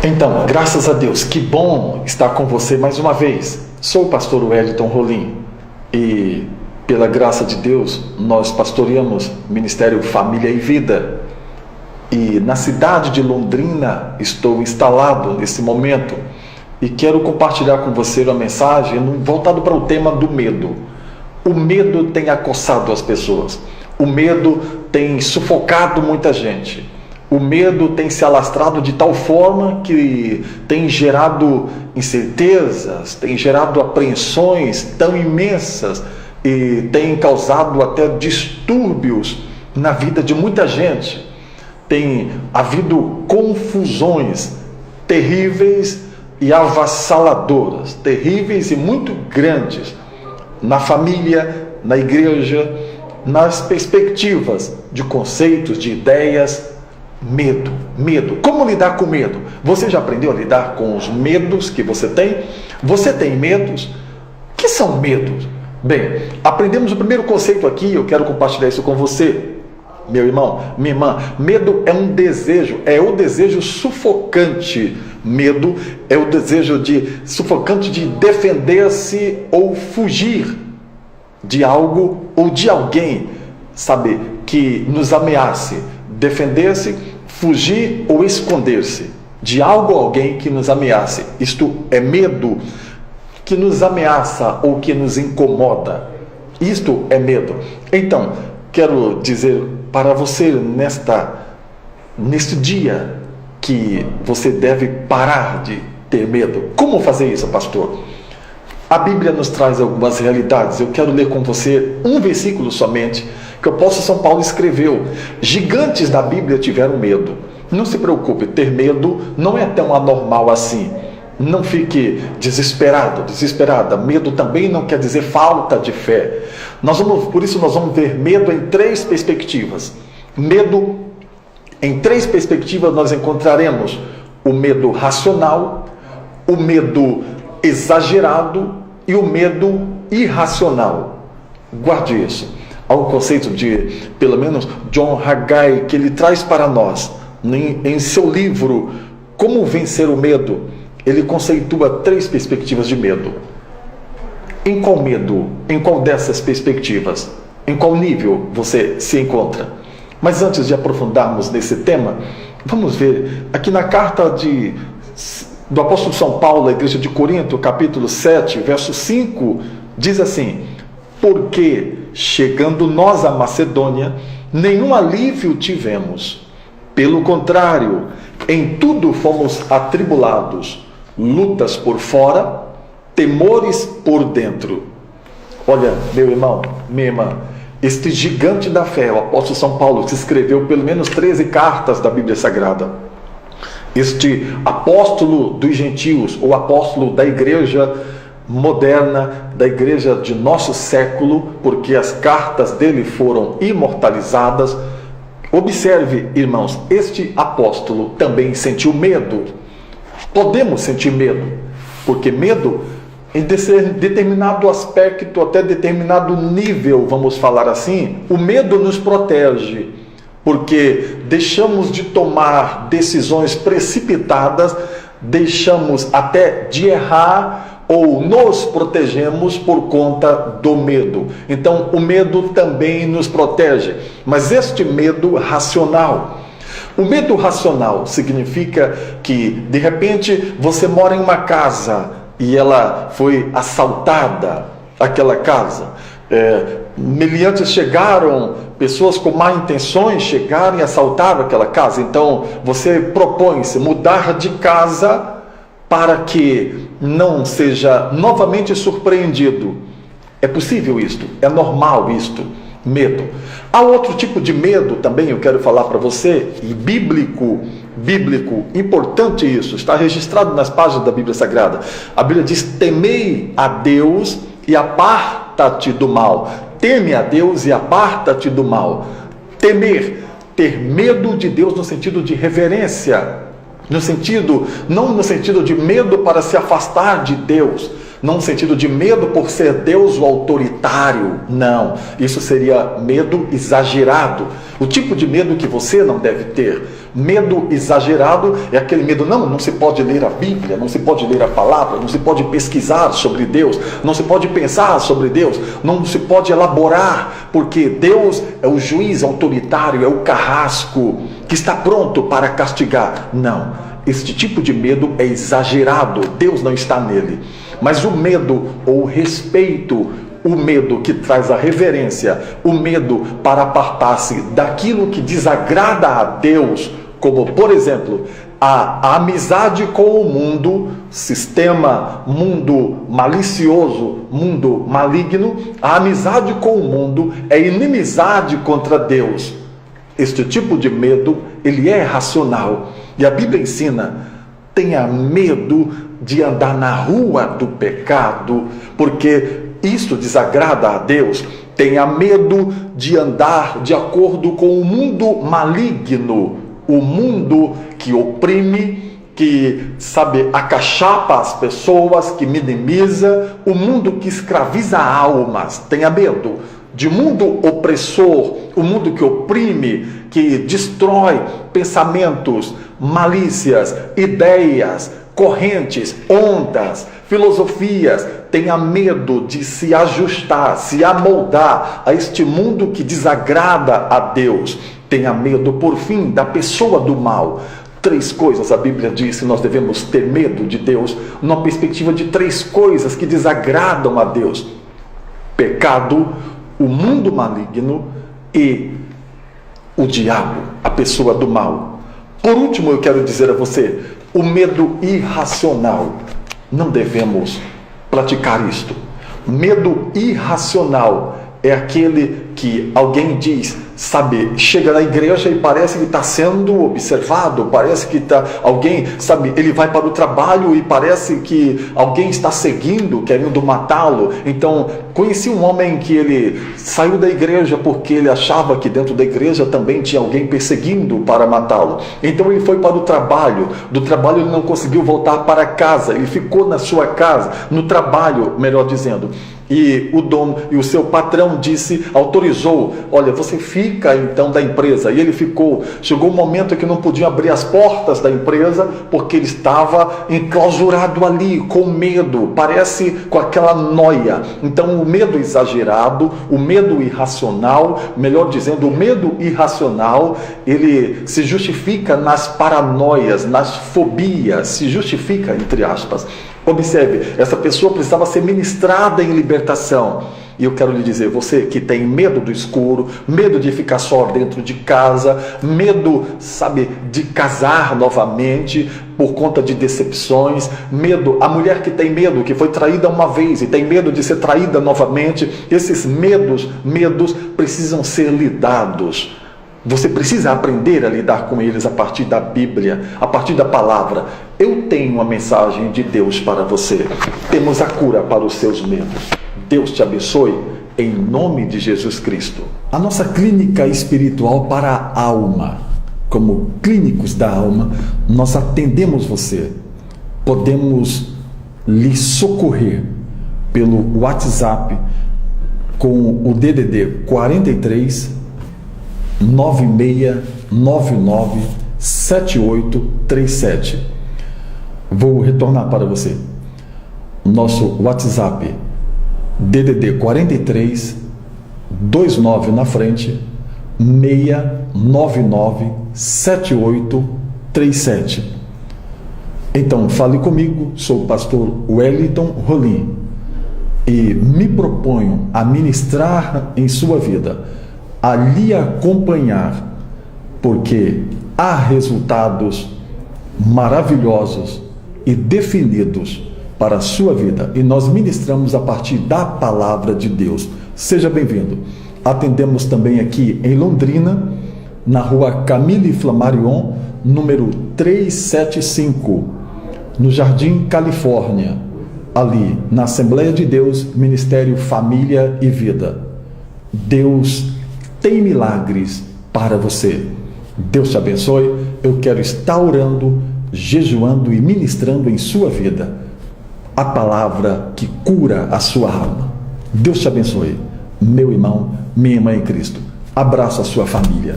Então, graças a Deus, que bom estar com você mais uma vez. Sou o pastor Wellington Rolim e, pela graça de Deus, nós pastoreamos Ministério Família e Vida. E na cidade de Londrina estou instalado nesse momento e quero compartilhar com você uma mensagem voltada para o tema do medo. O medo tem acossado as pessoas, o medo tem sufocado muita gente. O medo tem se alastrado de tal forma que tem gerado incertezas, tem gerado apreensões tão imensas e tem causado até distúrbios na vida de muita gente. Tem havido confusões terríveis e avassaladoras, terríveis e muito grandes na família, na igreja, nas perspectivas de conceitos, de ideias. Medo. Como lidar com medo? Você já aprendeu a lidar com os medos que você tem? Você tem medos? O que são medos? Bem, aprendemos o primeiro conceito aqui, eu quero compartilhar isso com você, meu irmão, minha irmã. Medo é um desejo, é o desejo sufocante. Medo é o desejo sufocante de defender-se ou fugir de algo ou de alguém, sabe, que nos ameace. Defender-se, fugir ou esconder-se de algo ou alguém que nos ameace. Isto é medo que nos ameaça ou que nos incomoda. Isto é medo. Então, quero dizer para você neste dia que você deve parar de ter medo. Como fazer isso, pastor? A Bíblia nos traz algumas realidades. Eu quero ler com você um versículo somente, que o apóstolo São Paulo escreveu. Gigantes da Bíblia tiveram medo. Não se preocupe, ter medo não é tão anormal assim. Não fique desesperado, desesperada. Medo também não quer dizer falta de fé. Por isso nós vamos ver medo em três perspectivas. Medo, em três perspectivas nós encontraremos o medo racional, o medo exagerado e o medo irracional. Guarde isso. Há um conceito de, pelo menos, John Haggai, que ele traz para nós, em seu livro Como Vencer o Medo. Ele conceitua três perspectivas de medo. Em qual medo? Em qual dessas perspectivas? Em qual nível você se encontra? Mas antes de aprofundarmos nesse tema, vamos ver aqui na carta do apóstolo São Paulo à igreja de Corinto, capítulo 7, verso 5, diz assim: porque, chegando nós à Macedônia, nenhum alívio tivemos. Pelo contrário, em tudo fomos atribulados, lutas por fora, temores por dentro. Olha, meu irmão, minha irmã, este gigante da fé, o apóstolo São Paulo, que escreveu pelo menos 13 cartas da Bíblia Sagrada, este apóstolo dos gentios, o apóstolo da igreja moderna, da igreja de nosso século, porque as cartas dele foram imortalizadas. Observe, irmãos, este apóstolo também sentiu medo. Podemos sentir medo, porque medo, em determinado aspecto, até determinado nível, vamos falar assim, o medo nos protege, porque deixamos de tomar decisões precipitadas, deixamos até de errar, ou nos protegemos por conta do medo. Então, o medo também nos protege, mas este medo racional. O medo racional significa que, de repente, você mora em uma casa e ela foi assaltada, aquela casa. Meliantes chegaram, pessoas com má intenções chegaram e assaltaram aquela casa. Então, você propõe-se mudar de casa para que não seja novamente surpreendido. É possível isto? É normal isto? Medo. Há outro tipo de medo também, eu quero falar para você, e bíblico, importante isso, está registrado nas páginas da Bíblia Sagrada. A Bíblia diz: temei a Deus e aparta-te do mal. Teme a Deus e aparta-te do mal. Temer, ter medo de Deus no sentido de reverência, não no sentido de medo para se afastar de Deus, num sentido de medo por ser Deus o autoritário. Não, isso seria medo exagerado. O tipo de medo que você não deve ter. Medo exagerado é aquele medo, não se pode ler a Bíblia, não se pode ler a palavra, não se pode pesquisar sobre Deus, não se pode pensar sobre Deus, não se pode elaborar, porque Deus é o juiz autoritário, é o carrasco que está pronto para castigar. Não, este tipo de medo é exagerado, Deus não está nele. Mas o medo ou o respeito, o medo que traz a reverência, o medo para apartar-se daquilo que desagrada a Deus, como, por exemplo, a amizade com o mundo, sistema, mundo malicioso, mundo maligno. A amizade com o mundo é inimizade contra Deus. Este tipo de medo, ele é racional. E a Bíblia ensina: tenha medo de andar na rua do pecado, porque isto desagrada a Deus. Tenha medo de andar de acordo com o mundo maligno, o mundo que oprime, que, acachapa as pessoas, que minimiza, o mundo que escraviza almas. Tenha medo de mundo opressor, o mundo que oprime, que destrói pensamentos, malícias, ideias, correntes, ondas, filosofias. Tenha medo de se ajustar, se amoldar a este mundo que desagrada a Deus. Tenha medo, por fim, da pessoa do mal. 3 coisas a Bíblia diz que nós devemos ter medo de Deus, numa perspectiva de 3 coisas que desagradam a Deus: pecado, o mundo maligno e o diabo, a pessoa do mal. Por último, eu quero dizer a você, o medo irracional. Não devemos praticar isto. Medo irracional é aquele que alguém diz, chega na igreja e parece que está sendo observado, parece que alguém, ele vai para o trabalho e parece que alguém está seguindo, querendo matá-lo. Então, conheci um homem que ele saiu da igreja porque ele achava que dentro da igreja também tinha alguém perseguindo para matá-lo. Então ele foi para o trabalho, do trabalho ele não conseguiu voltar para casa, ele ficou na sua casa, no trabalho, melhor dizendo. E o dono e o seu patrão autorizou, olha, você fica então da empresa. E ele ficou. Chegou um momento que não podia abrir as portas da empresa porque ele estava enclausurado ali, com medo, parece com aquela noia. Então o medo exagerado, o medo irracional, melhor dizendo, o medo irracional, ele se justifica nas paranoias, nas fobias, se justifica entre aspas. Observe, essa pessoa precisava ser ministrada em libertação. E eu quero lhe dizer, você que tem medo do escuro, medo de ficar só dentro de casa, medo, de casar novamente por conta de decepções, medo, a mulher que tem medo, que foi traída uma vez e tem medo de ser traída novamente, esses medos precisam ser lidados. Você precisa aprender a lidar com eles a partir da Bíblia, a partir da palavra. Eu tenho uma mensagem de Deus para você. Temos a cura para os seus medos. Deus te abençoe, em nome de Jesus Cristo. A nossa clínica espiritual para a alma. Como clínicos da alma, nós atendemos você. Podemos lhe socorrer pelo WhatsApp com o DDD 43 9699 7837. Vou retornar para você. Nosso WhatsApp DDD 43 29 na frente 699 7837. Então fale comigo, sou o pastor Wellington Rolim e me proponho a ministrar em sua vida, a lhe acompanhar, porque há resultados maravilhosos e definidos para a sua vida, e nós ministramos a partir da palavra de Deus. Seja bem-vindo. Atendemos também aqui em Londrina, na rua Camille Flammarion, número 375, no Jardim Califórnia, ali na Assembleia de Deus, Ministério Família e Vida. Deus tem milagres para você. Deus te abençoe. Eu quero estar orando, jejuando e ministrando em sua vida. a palavra que cura a sua alma. Deus te abençoe, meu irmão, minha irmã em Cristo. Abraço a sua família.